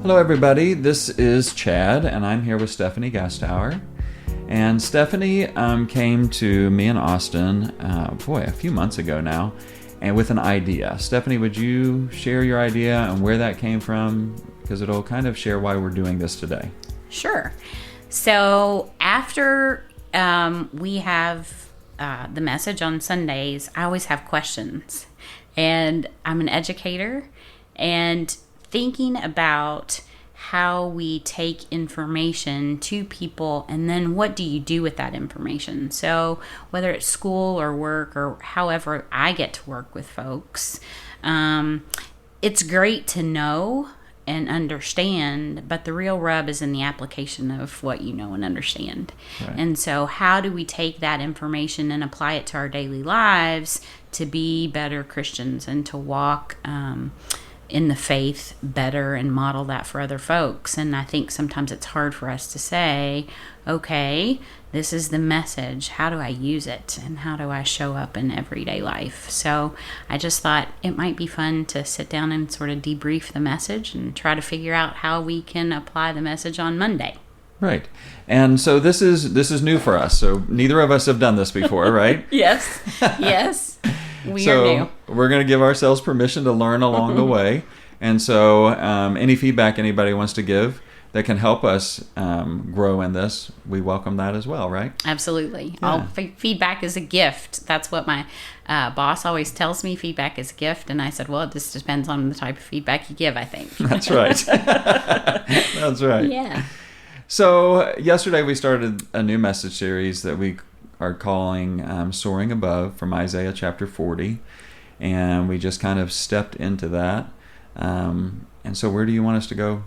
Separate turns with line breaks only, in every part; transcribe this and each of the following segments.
Hello, everybody. This is Chad, and I'm here with Stephanie Gastower. And Stephanie came to me in Austin, a few months ago now, and with an idea. Stephanie, would you share your idea and where that came from? Because it'll kind of share why we're doing this today.
Sure. So after we have the message on Sundays, I always have questions. And I'm an educator, and thinking about how we take information to people and then what do you do with that information. So whether it's school or work or however I get to work with folks, it's great to know and understand, but the real rub is in the application of what you know and understand.
Right.
And so how do we take that information and apply it to our daily lives to be better Christians and to walk in the faith better and model that for other folks? And I think sometimes it's hard for us to say, okay, this is the message. How do I use it? And how do I show up in everyday life? So I just thought it might be fun to sit down and sort of debrief the message and try to figure out how we can apply the message on Monday.
Right. And so this is new for us. So neither of us have done this before, right?
Yes. We are new.
We're going to give ourselves permission to learn along the way. And so any feedback anybody wants to give that can help us grow in this, we welcome that as well, right?
Absolutely.
Yeah.
All feedback is a gift. That's what my boss always tells me. Feedback is a gift. And I said, well, it just depends on the type of feedback you give, I think.
That's right. That's right.
Yeah.
So yesterday we started a new message series that we are calling Soaring Above from Isaiah chapter 40. And we just kind of stepped into that. And so where do you want us to go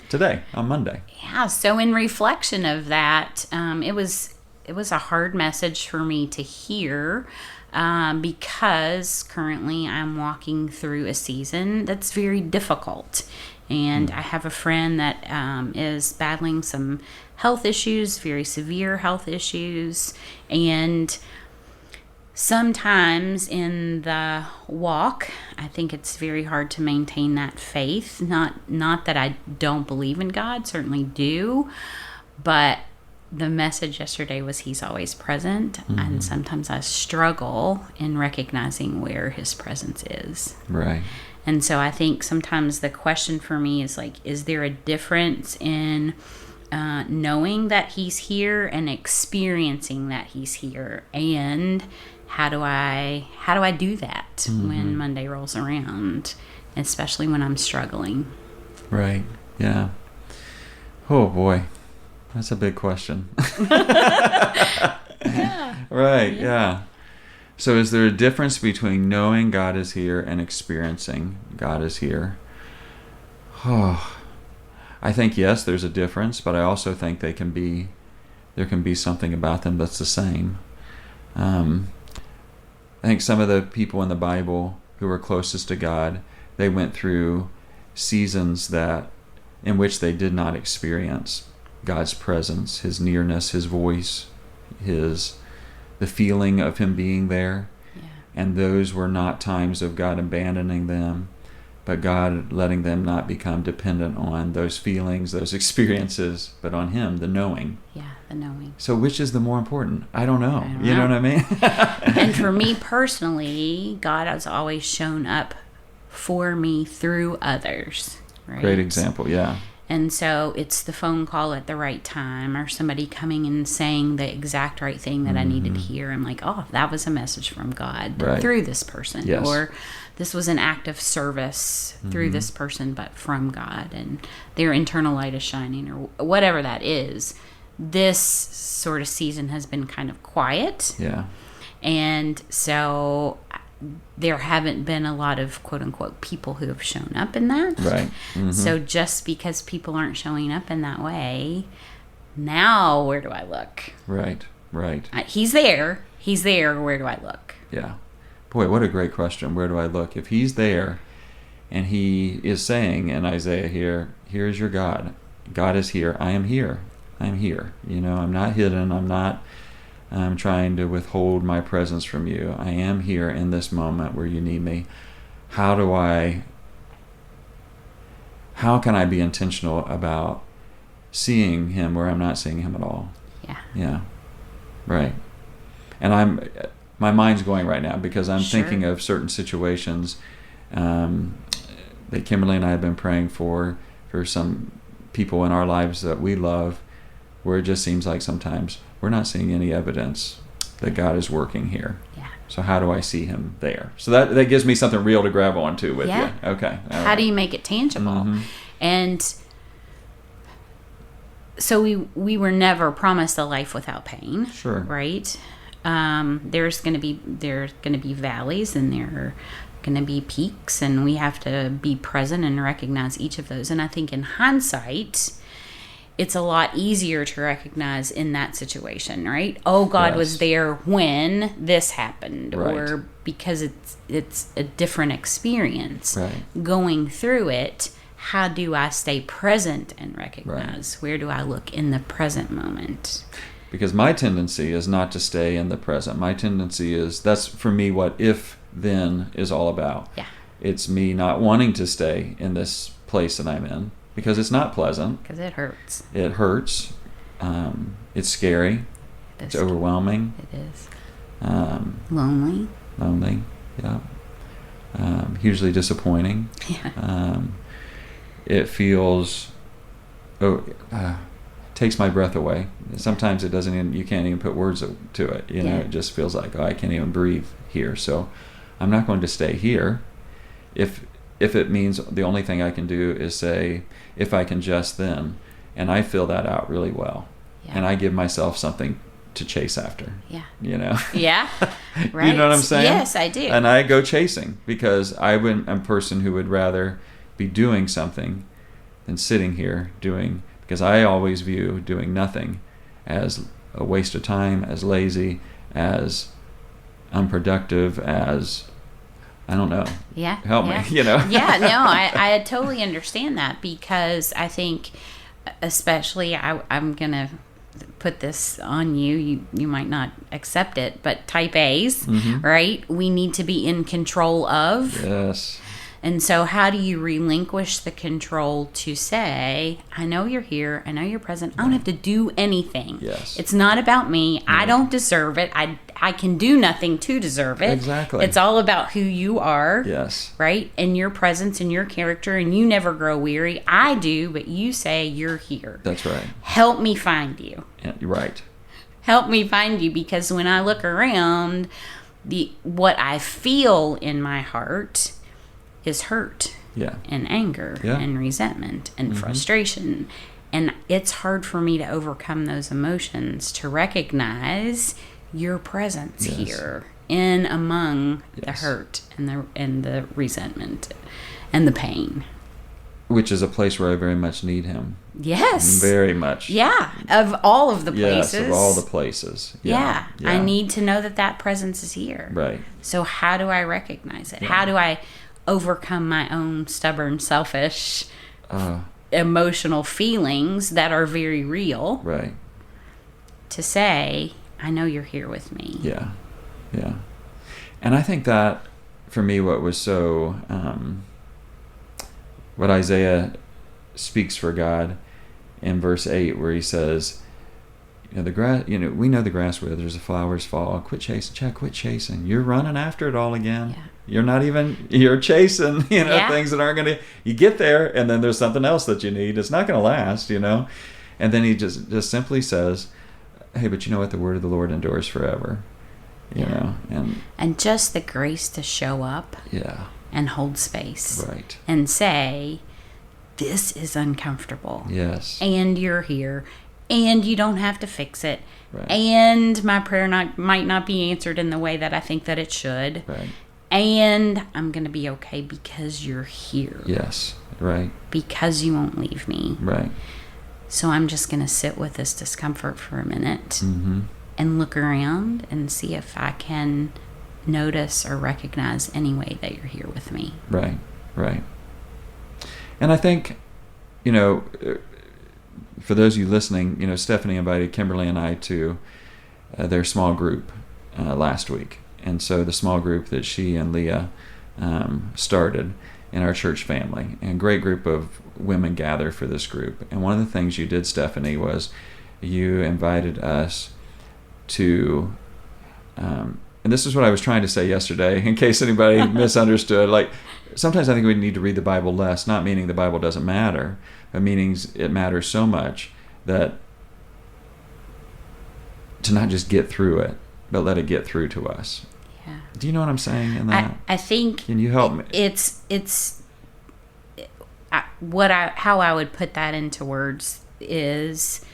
today on Monday?
Yeah, so in reflection of that, it was a hard message for me to hear because currently I'm walking through a season that's very difficult. And I have a friend that is battling some health issues, very severe health issues, and sometimes in the walk, I think it's very hard to maintain that faith. Not that I don't believe in God, certainly do, but the message yesterday was He's always present, and sometimes I struggle in recognizing where His presence is.
Right.
And so I think sometimes the question for me is like, is there a difference in knowing that He's here and experiencing that He's here? And how do I do that when Monday rolls around, especially when I'm struggling?
Right. Yeah. Oh boy, that's a big question.
Yeah.
Right. Yeah. So is there a difference between knowing God is here and experiencing God is here? Oh, I think yes, there's a difference, but I also think there can be something about them that's the same. I think some of the people in the Bible who were closest to God, they went through seasons in which they did not experience God's presence, His nearness, His voice, the feeling of Him being there.
Yeah.
And those were not times of God abandoning them, but God letting them not become dependent on those feelings, those experiences, but on Him, the knowing.
Yeah, the knowing.
So which is the more important? I don't know.
I don't
You know
know.
what I mean?
And for me personally, God has always shown up for me through others. Right?
Great example, yeah.
And so it's the phone call at the right time or somebody coming and saying the exact right thing that I needed to hear. I'm like, oh, that was a message from God
Right.
through this person.
Yes.
Or this was an act of service through this person, but from God. And their internal light is shining or whatever that is. This sort of season has been kind of quiet.
Yeah.
And so there haven't been a lot of quote unquote people who have shown up in that.
Right. Mm-hmm.
So just because people aren't showing up in that way, now where do I look?
Right.
He's there. Where do I look?
Yeah. Boy, what a great question. Where do I look? If He's there and He is saying in Isaiah here is your God. God is here. I am here. I'm here. I'm not hidden. I'm not trying to withhold my presence from you. I am here in this moment where you need me. How do I how can I be intentional about seeing him where I'm not seeing him at all?
Yeah.
Yeah. Right. And my mind's going right now because I'm
Sure.
thinking of certain situations that Kimberly and I have been praying for some people in our lives that we love, where it just seems like sometimes we're not seeing any evidence that God is working here.
Yeah.
So how do I see him there? So that gives me something real to grab onto with
Yeah.
you. Okay. All
How
right.
do you make it tangible?
Mhm.
And so we were never promised a life without pain.
Sure.
Right? There's gonna be valleys, and there are gonna be peaks, and we have to be present and recognize each of those. And I think in hindsight, it's a lot easier to recognize in that situation, right? Oh, God
Yes.
was there when this happened,
Right.
or because it's a different experience.
Right.
Going through it, how do I stay present and recognize? Where do I look in the present moment?
Because my tendency is not to stay in the present. My tendency is, that's for me what if then is all about.
Yeah,
It's me not wanting to stay in this place that I'm in because it's not pleasant.
because it hurts.
It hurts. It's scary.
It
It's
is.
overwhelming.
It is.
Lonely.
Lonely.
Yeah. Hugely disappointing.
Yeah.
It feels, takes my breath away. Sometimes it doesn't even, you can't even put words to it. You know,
Yeah.
it just feels like, I can't even breathe here. So I'm not going to stay here. If it means the only thing I can do is say, if I can just then, and I fill that out really well.
Yeah.
And I give myself something to chase after,
Yeah.
you know?
Yeah. Right.
You know what I'm saying?
Yes, I do.
And I go chasing because I'm a person who would rather be doing something than sitting here doing, because I always view doing nothing as a waste of time, as lazy, as unproductive, as, I don't know.
Yeah.
Help
yeah.
me, you know?
Yeah, no, I totally understand that, because I think, especially, I'm going to put this on you. You might not accept it, but type A's,
Mhm.
right? We need to be in control of.
Yes.
And so how do you relinquish the control to say, I know you're here, I know you're present, I don't have to do anything.
Yes.
It's not about me. I don't deserve it. I can do nothing to deserve it.
Exactly.
It's all about who you are.
Yes.
Right? And your presence and your character, and you never grow weary. I do, but you say you're here.
That's right.
Help me find you.
Yeah, you're right.
Help me find you, because when I look around, what I feel in my heart is hurt
Yeah.
and anger
Yeah.
and resentment and frustration. And it's hard for me to overcome those emotions, to recognize your presence
Yes.
here in among the
Yes.
hurt and the resentment and the pain.
Which is a place where I very much need him.
Yes.
Very much.
Yeah. Of all of the
Yes,
places.
of all the places.
Yeah.
Yeah.
I need to know that presence is here.
Right.
So how do I recognize it?
Yeah.
How do I overcome my own stubborn, selfish,
Uh,
emotional feelings that are very real
right.
to say, I know you're here with me.
Yeah. Yeah. And I think that, for me, what was so, what Isaiah speaks for God in verse 8, where he says, the grass, we know the grass withers, the flowers fall. Quit chasing, Chuck, quit chasing. You're running after it all again.
Yeah.
You're chasing,
Yeah.
things that aren't going to, you get there and then there's something else that you need. It's not going to last, And then he just simply says, hey, but you know what? The word of the Lord endures forever, and
just the grace to show up
yeah,
and hold space
right.
and say, this is uncomfortable.
Yes.
And you're here. And you don't have to fix it.
Right.
And my prayer might not be answered in the way that I think that it should.
Right.
And I'm going to be okay because you're here.
Yes. Right.
Because you won't leave me.
Right.
So I'm just going to sit with this discomfort for a minute
Mm-hmm.
and look around and see if I can notice or recognize any way that you're here with me.
Right. Right. And I think, for those of you listening, Stephanie invited Kimberly and I to their small group last week. And so the small group that she and Leah started in our church family, and a great group of women gather for this group. And one of the things you did, Stephanie, was you invited us to, and this is what I was trying to say yesterday, in case anybody misunderstood. Like, sometimes I think we need to read the Bible less, not meaning the Bible doesn't matter, but meaning it matters so much that to not just get through it, but let it get through to us.
Yeah.
Do you know what I'm saying in that?
I think.
Can you help me?
How I would put that into words is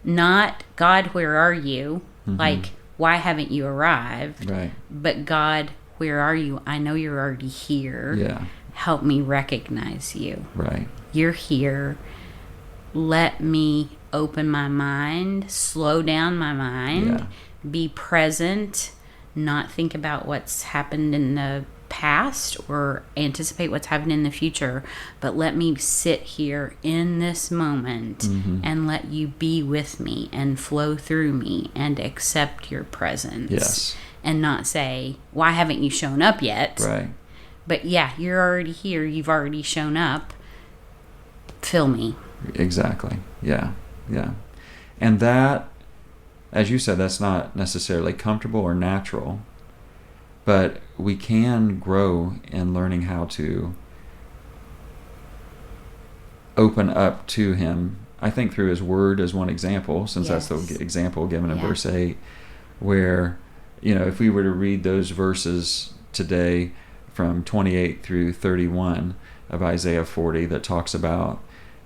not, God, where are you?
Mm-hmm.
Like, why haven't you arrived?
Right.
But God, where are you? I know you're already here.
Yeah.
Help me recognize you.
Right.
You're here. Let me open my mind, slow down my mind, be present, not think about what's happened in the past or anticipate what's happening in the future, but let me sit here in this moment and let you be with me and flow through me and accept your presence.
Yes.
And not say, why haven't you shown up yet?
Right.
But yeah, you're already here. You've already shown up. Fill me.
Exactly. Yeah. Yeah. And that, as you said, that's not necessarily comfortable or natural, but we can grow in learning how to open up to him. I think through his word as one example, since that's the example given in verse 8, where, if we were to read those verses today from 28 through 31 of Isaiah 40 that talks about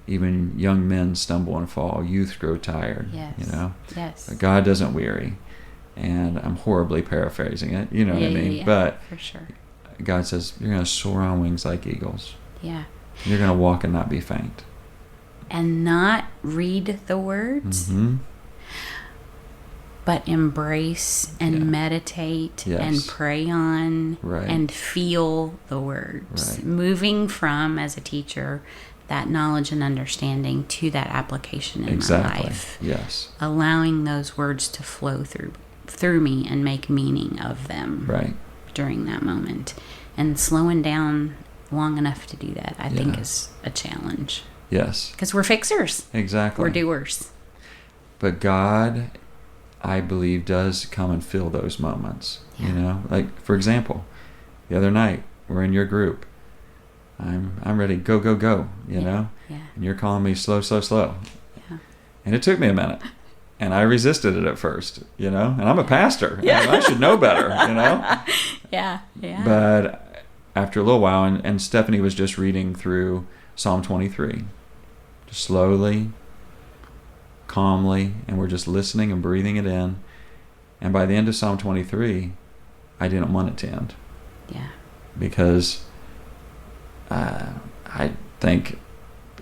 even young men stumble and fall, youth grow tired,
Yes.
God doesn't weary. And I'm horribly paraphrasing it, what I mean?
Yeah,
but
for sure.
God says, you're going to soar on wings like eagles.
Yeah.
You're going to walk and not be faint.
And not read the words, but embrace and meditate and pray on and feel the words.
Right.
Moving from, as a teacher, that knowledge and understanding to that application in my life.
Yes.
Allowing those words to flow through me and make meaning of them during that moment. And slowing down long enough to do that, I think, is a challenge.
Yes.
Because we're fixers.
Exactly.
We're doers.
But God, I believe, does come and fill those moments. Like, for example, the other night, we're in your group. I'm ready, go, go, go,
Yeah.
And you're calling me slow, slow, slow.
Yeah.
And it took me a minute. And I resisted it at first, And I'm a pastor. I should know better,
Yeah.
But after a little while, and Stephanie was just reading through Psalm 23, just slowly, calmly, and we're just listening and breathing it in. And by the end of Psalm 23, I didn't want it to end.
Yeah.
Because I think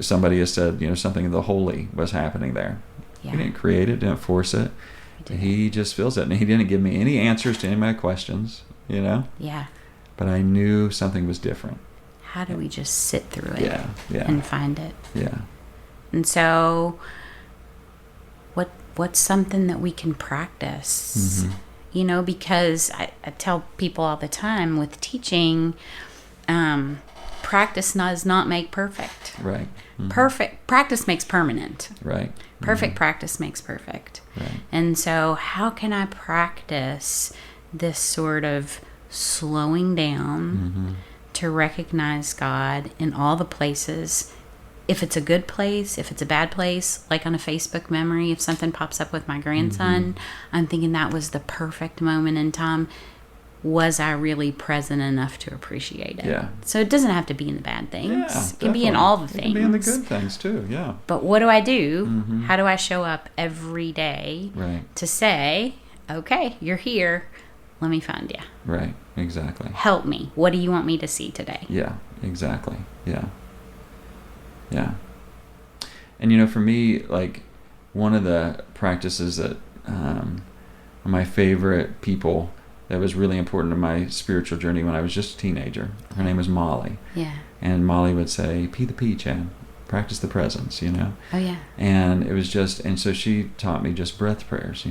somebody has said, something of the holy was happening there.
Yeah.
He didn't create it, didn't force it. He just feels it. And he didn't give me any answers to any of my questions,
Yeah.
But I knew something was different.
How do we just sit through it
Yeah.
and find it?
Yeah.
And so what's something that we can practice? Because I tell people all the time with teaching, practice does not make perfect.
Right.
Perfect practice makes permanent.
Right.
Perfect practice makes perfect.
Right.
And so how can I practice this sort of slowing down to recognize God in all the places? If it's a good place, if it's a bad place, like on a Facebook memory, if something pops up with my grandson, I'm thinking that was the perfect moment in time. Was I really present enough to appreciate it?
Yeah.
So it doesn't have to be in the bad things.
Yeah,
It can be in all the things.
It can be in the good things too, yeah.
But what do I do? How do I show up every day to say, okay, you're here. Let me find you.
Right, exactly.
Help me. What do you want me to see today?
Yeah, exactly. Yeah. Yeah. And for me, like, one of the practices that my favorite people that was really important in my spiritual journey when I was just a teenager, her name was Molly.
Yeah.
And Molly would say, P the P, Chad. Practice the presence,
Oh, yeah.
And it was and so she taught me just breath prayers,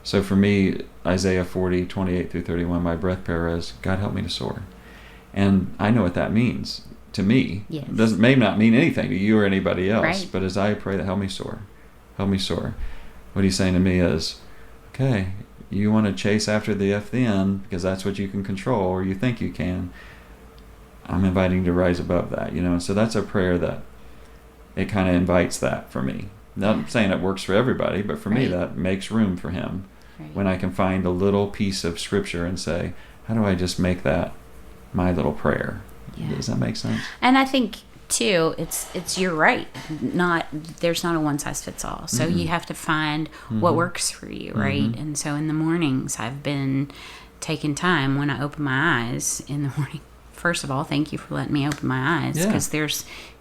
So for me, Isaiah 40, 28 through 31, my breath prayer is, God help me to soar. And I know what that means to me.
Yes.
It may not mean anything to you or anybody else,
Right.
but as I pray that help me soar, what he's saying to me is, okay, you want to chase after the if then because that's what you can control or you think you can. I'm inviting you to rise above that, and so that's a prayer that it kind of invites that for me. Not saying it works for everybody, but for me
Right.
that makes room for him.
Right.
When I can find a little piece of scripture and say, how do I just make that my little prayer?
Yeah.
Does that make sense?
And I think too, it's you're right. There's not a one size fits all. So you have to find what works for you, right? And so in the mornings, I've been taking time when I open my eyes in the morning. First of all, thank you for letting me open my eyes because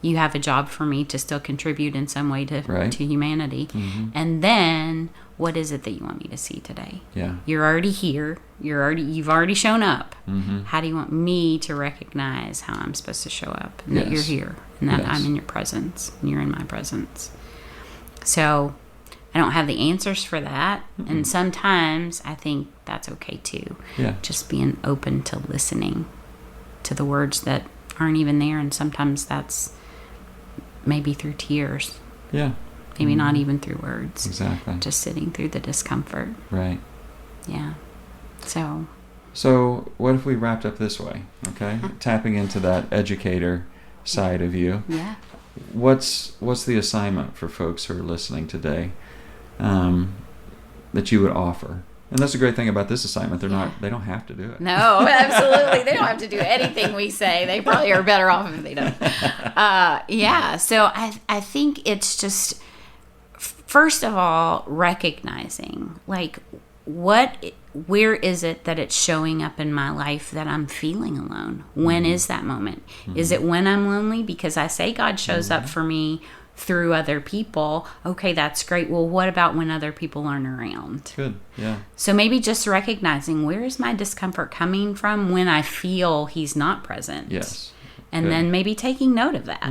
you have a job for me to still contribute in some way to humanity. And then what is it that you want me to see today?
Yeah.
You're already here. You've already shown up. How do you want me to recognize how I'm supposed to show up and that you're here and that I'm in your presence and you're in my presence? So I don't have the answers for that. And sometimes I think that's okay too.
Yeah.
Just being open to listening to the words that aren't even there. And sometimes that's maybe through tears.
Yeah.
Maybe not even through words.
Exactly.
Just sitting through the discomfort.
Right.
Yeah.
So what if we wrapped up this way, okay? Tapping into that educator side of you.
Yeah.
What's the assignment for folks who are listening today that you would offer? And that's the great thing about this assignment. They don't have to do it.
No, absolutely. They don't have to do anything we say. They probably are better off if they don't. Yeah. So I think it's just, first of all, recognizing where is it that it's showing up in my life that I'm feeling alone? When is that moment? Is it when I'm lonely? Because I say God shows up for me through other people. Okay, that's great. Well, what about when other people aren't around?
Good. Yeah.
So maybe just recognizing where is my discomfort coming from when I feel he's not present.
Yes.
And
Good.
then maybe taking note of that.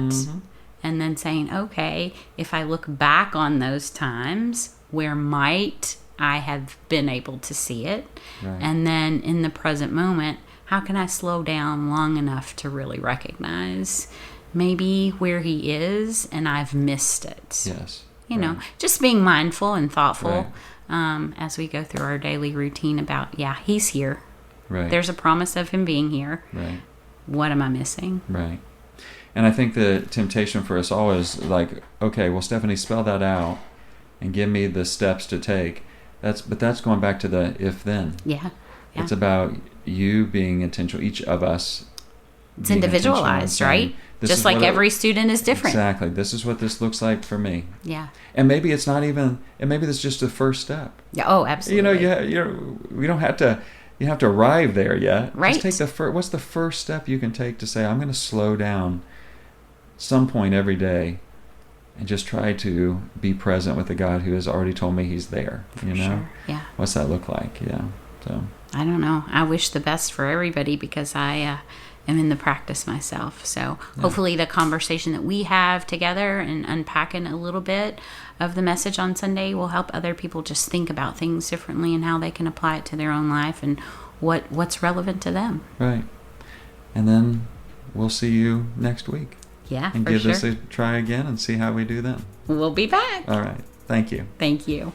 And then saying, okay, if I look back on those times, where might I have been able to see it?
Right.
And then in the present moment, how can I slow down long enough to really recognize maybe where he is and I've missed it?
Yes.
You know, just being mindful and thoughtful
Right.
as we go through our daily routine about, he's here.
Right.
There's a promise of him being here.
Right.
What am I missing?
Right. And I think the temptation for us all is like, okay, well, Stephanie, spell that out and give me the steps to take. But that's going back to the if then.
Yeah.
It's about you being intentional, each of us.
It's
being
individualized,
intentional and
right?
saying, this
Just
is
like
what
every student is different.
Exactly. This is what this looks like for me.
Yeah.
And maybe it's not even, and maybe that's just the first step.
Yeah. Oh, absolutely.
We don't have to, you have to arrive there yet.
Right.
Just take what's the first step you can take to say, I'm going to slow down some point every day and just try to be present with the God who has already told me he's there.
Sure. Yeah.
What's that look like? Yeah. So
I don't know. I wish the best for everybody because I am in the practice myself. So hopefully the conversation that we have together and unpacking a little bit of the message on Sunday will help other people just think about things differently and how they can apply it to their own life and what's relevant to them.
right. And then we'll see you next week.
Yeah,
And
for
give
sure.
this a try again and see how we do then.
We'll be back.
All right. Thank you.
Thank you.